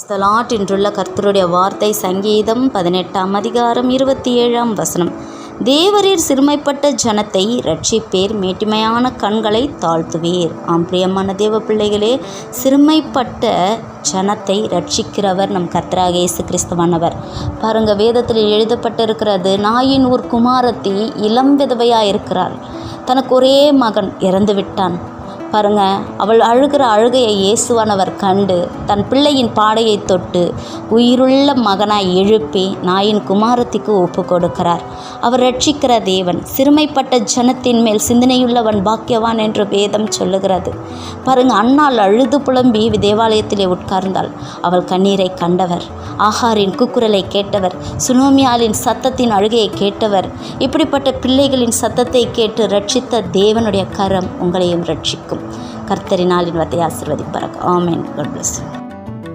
ஸ்தலாட் என்றுள்ள கர்த்தருடைய வார்த்தை சங்கீதம் 18ஆம் அதிகாரம் 27ஆம் வசனம். தேவரீர் சிறுமைப்பட்ட ஜனத்தை இரட்சிப்பேர், மேட்டிமையான கண்களை தாழ்த்துவீர். பிரியமான தேவ பிள்ளைகளே, சிறுமைப்பட்ட ஜனத்தை ரட்சிக்கிறவர் நம் கர்த்தராகிய இயேசு கிறிஸ்துவானவர். பாருங்க, வேதத்தில் எழுதப்பட்டிருக்கிறது, நாயின் ஊர் குமாரத்தி இளம் விதவையாக இருக்கிறாள். தனக்கு ஒரே மகன் இறந்து விட்டான். பாருங்க, அவள் அழுகிற அழுகையை இயேசுவானவர் கண்டு தன் பிள்ளையின் பாடையை தொட்டு உயிருள்ள மகனாய் எழுப்பி நாயின் குமாரத்திற்கு ஒப்பு கொடுக்கிறார். அவர் ரட்சிக்கிற தேவன். சிறுமைப்பட்ட ஜனத்தின் மேல் சிந்தனையுள்ளவன் பாக்கியவான் என்று வேதம் சொல்லுகிறது. பாருங்க, அன்னாள் அழுது புலம்பி தேவாலயத்திலே உட்கார்ந்தாள். அவள் கண்ணீரை கண்டவர், ஆகாரின் கூக்குரலை கேட்டவர், சுனோமியாலின் சத்தத்தின் அழுகையை கேட்டவர். இப்படிப்பட்ட பிள்ளைகளின் சத்தத்தை கேட்டு ரட்சித்த தேவனுடைய கரம் உங்களையும் ரட்சிக்கும். கர்த்தரின் நாளின் வார்த்தையை ஆசீர்வதிப்பாராக. ஆமென். God bless you.